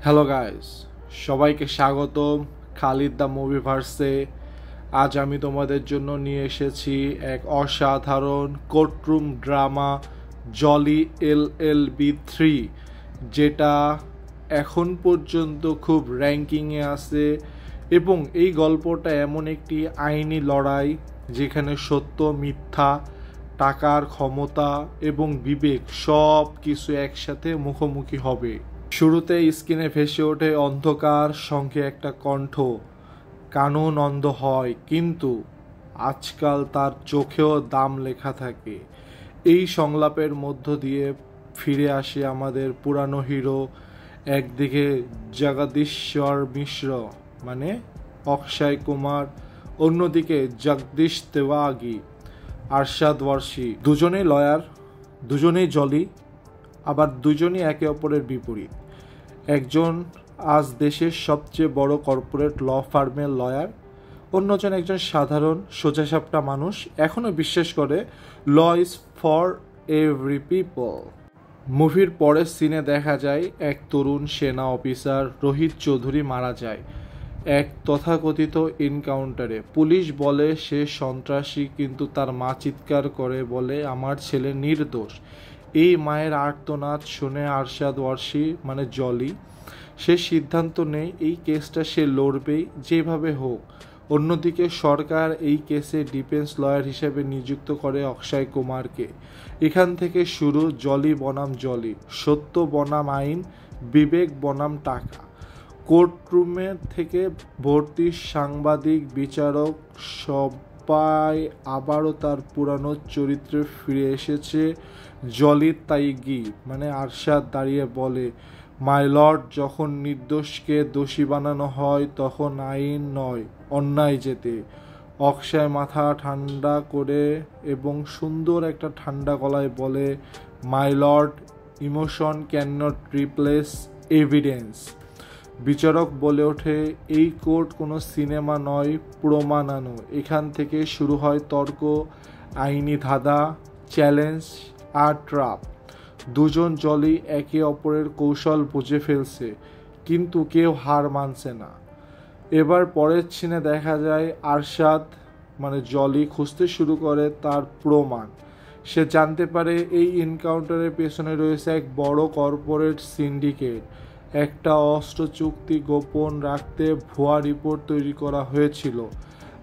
Hello guys, সবাইকে স্বাগতম Khalid the মুভিভার্সে। আজ আমি তোমাদের জন্য নিয়ে এসেছি এক অসাধারণ কোর্টরুম ড্রামা জলি LLB3, যেটা এখন পর্যন্ত খুব র্যাঙ্কিংয়ে আছে। এবং এই গল্পটা এমন একটি আইনি লড়াই যেখানে সত্য, মিথ্যা, টাকার ক্ষমতা এবং বিবেক সব কিছু একসাথে মুখোমুখি হবে। শুরুতে স্ক্রিনে ভেসে ওঠে অন্ধকার সঙ্গে একটা কণ্ঠ। কানুন অন্ধ হয়, কিন্তু আজকাল তার চোখেও দাম লেখা থাকে। এই সংলাপের মধ্য দিয়ে ফিরে আসে আমাদের পুরানো হিরো। একদিকে জগদীশ্বর মিশ্র মানে অক্ষয় কুমার, অন্যদিকে জগদীশ তেওয়াগি, আরশাদ ওয়ারসি। দুজনেই লয়ার, দুজনেই জলি, আবার দুজনই একে অপরের বিপরীত। একজন আজ দেশের সবচেয়ে বড় কর্পোরেট ল ফার্মের লয়ার, অন্যজন একজন সাধারণ সোজাসাপটা মানুষ এখনও বিশ্বাস করে law is for every people. মুভির পরের সিনে দেখা যায় এক তরুণ সেনা অফিসার রোহিত চৌধুরী মারা যায় এক তথাকথিত এনকাউন্টারে। পুলিশ বলে সে সন্ত্রাসী, কিন্তু তার মা চিৎকার করে বলে আমার ছেলে নির্দোষ। এই মায়ের আর্তনাদ শুনে আরশাদ ওয়ারসি মানে জলি সে সিদ্ধান্ত নেয় এই কেসটা সে লড়বেই যেভাবে হোক। অন্যদিকে সরকার এই কেসে ডিফেন্স লয়ার হিসেবে নিযুক্ত করে অক্ষয় কুমারকে। এখান থেকে শুরু জলি বনাম জলি, সত্য বনাম আইন, বিবেক বনাম টাকা। কোর্টরুমে থেকে ভর্তি সাংবাদিক, বিচারক সবাই আবারও তার পুরানো চরিত্রে ফিরে এসেছে। জলি তাইগি মানে আরশাদ দাঁড়িয়ে বলে মাই লর্ড, যখন নির্দোষকে দোষী বানানো হয় তখন আইন নয় অন্যায় জেতে। অক্ষয় মাথা ঠান্ডা করে এবং সুন্দর একটা ঠান্ডা গলায় বলে my lord, emotion can not replace evidence. বিচারক বলে ওঠে এই কোর্ট কোনো সিনেমা নয়, প্রমাণ আনো। এখান থেকে শুরু হয় তর্ক, আইনি ধাঁধা, চ্যালেঞ্জ আর ট্রাপ। দুজন জলি একে অপরের কৌশল বুঝে ফেলছে, কিন্তু কেউ হার মানছে না। এবার পরের সিনে দেখা যায় আরশাদ মানে জলি খুঁজতে শুরু করে তার প্রমাণ। সে জানতে পারে এই এনকাউন্টারের পেছনে রয়েছে এক বড় কর্পোরেট সিন্ডিকেট। একটা অস্ত্র চুক্তি গোপন রাখতে ভুয়া রিপোর্ট তৈরি করা হয়েছিল,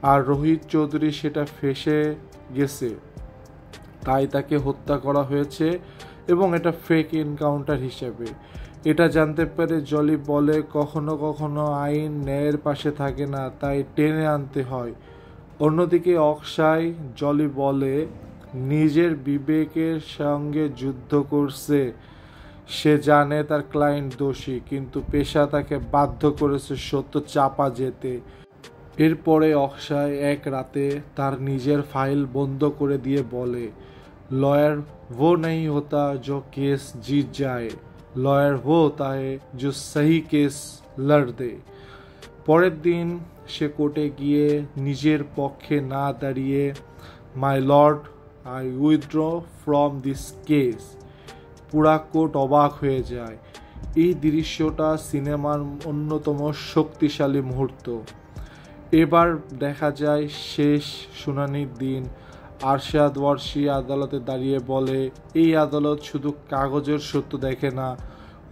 আর রোহিত চৌধুরী সেটা ফেঁসে গেছে, তাই তাকে হত্যা করা হয়েছে এবং এটা ফেক এনকাউন্টার হিসেবে। এটা জানতে পেরে জলি বলে কখনো কখনো আইন ন্যায়ের পাশে থাকে না, তাই টেনে আনতে হয়। অন্যদিকে অক্ষয় জলি বলে নিজের বিবেকের সঙ্গে যুদ্ধ করছে। সে জানে তার ক্লায়েন্ট দোষী, কিন্তু পেশা তাকে বাধ্য করেছে সত্য চাপা যেতে। এরপরে অক্ষয় এক রাতে তার নিজের ফাইল বন্ধ করে দিয়ে বলে लॉयर वो नहीं होता जो केस जीत जाए, लॉयर वो होता है जो सही केस लड़ दे। পরের দিন সে কোর্টে গিয়ে নিজের পক্ষে না দাঁড়িয়ে my lord, I withdraw from this case. পুরা কোর্ট অবাক হয়ে যায়। এই দৃশ্যটা সিনেমার অন্যতম শক্তিশালী মুহূর্ত। এবার দেখা যায় শেষ শুনানির দিন। আরশাদ ওয়ারসি আদালতে দাঁড়িয়ে বলে এই আদালত শুধু কাগজের সত্য দেখে না,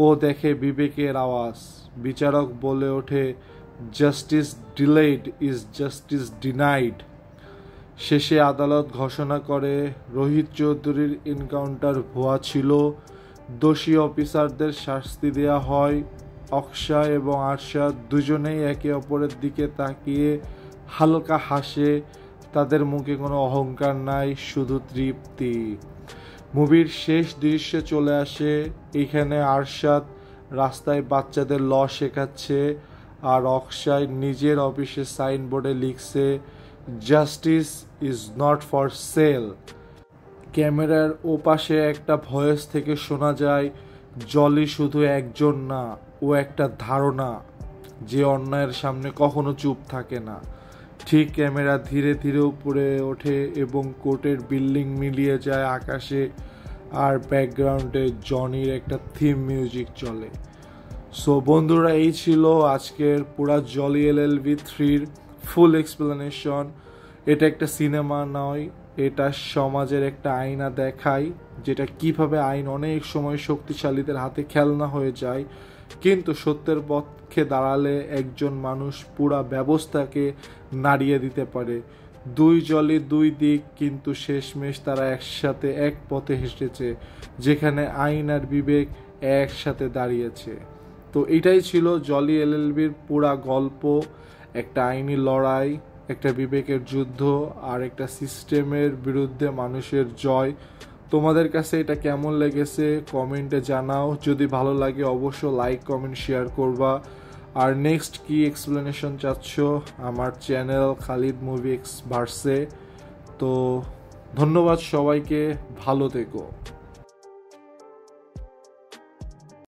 ও দেখে বিবেকের আওয়াজ। বিচারক বলে ওঠে justice delayed is justice denied. শেষে আদালত ঘোষণা করে রোহিত চৌধুরীর এনকাউন্টার ভুয়া ছিল, দোষী অফিসারদের শাস্তি দেয়া হয়। অক্ষয় এবং আরশাদ দুজনেই একে অপরের দিকে তাকিয়ে হালকা হাসে। তাদের মুখে কোনো অহংকার নাই, শুধু তৃপ্তি। মুভির শেষ দৃশ্যে চলে আসে। এখানে আরশাদ রাস্তায় বাচ্চাদের ল শেখাচ্ছে, আর অক্ষয় নিজের অফিসে সাইনবোর্ডে লিখছে justice is not for sale. ক্যামেরার ওপাশে একটা ভয়েস থেকে শোনা যায় জলি শুধু একজন না, ও একটা ধারণা যে অন্যায়ের সামনে কখনো চুপ থাকে না। ঠিক ক্যামেরা ধীরে ধীরে উপরে ওঠে এবং কোর্টের বিল্ডিং মিলিয়ে যায় আকাশে, আর ব্যাকগ্রাউন্ডে জনির একটা থিম মিউজিক চলে। সো বন্ধুরা, এই ছিল আজকের পুরা জলি LLB3 ফুল এক্সপ্লেনেশন। এটা একটা সিনেমা নয়, এটা সমাজের একটা আয়না দেখায়, যেটা কিভাবে আইন অনেক সময় শক্তিশালীদের হাতে খেলনা হয়ে যায়, কিন্তু সত্যের পক্ষে দাঁড়ালে একজন মানুষ পুরা ব্যবস্থাকে নাড়িয়ে দিতে পারে। দুই জলি দুই দিক, কিন্তু শেষমেশ তারা একসাথে এক পথে হেঁটেছে, যেখানে আইন আর বিবেক একসাথে দাঁড়িয়েছে। তো এটাই ছিল জলি LLBর পুরা গল্প। একটা আইনি লড়াই, একটা বিবেকের যুদ্ধ, আর একটা সিস্টেমের বিরুদ্ধে মানুষের জয়। তোমাদের কাছে এটা কেমন লেগেছে কমেন্টে জানাও। যদি ভালো লাগে অবশ্য লাইক কমেন্ট শেয়ার করবা। আর নেক্সট কি এক্সপ্লেনেশন চাচ্ছ আমার চ্যানেল খালিদ মুভি ভার্সে। তো ধন্যবাদ সবাইকে, ভালো থেকো।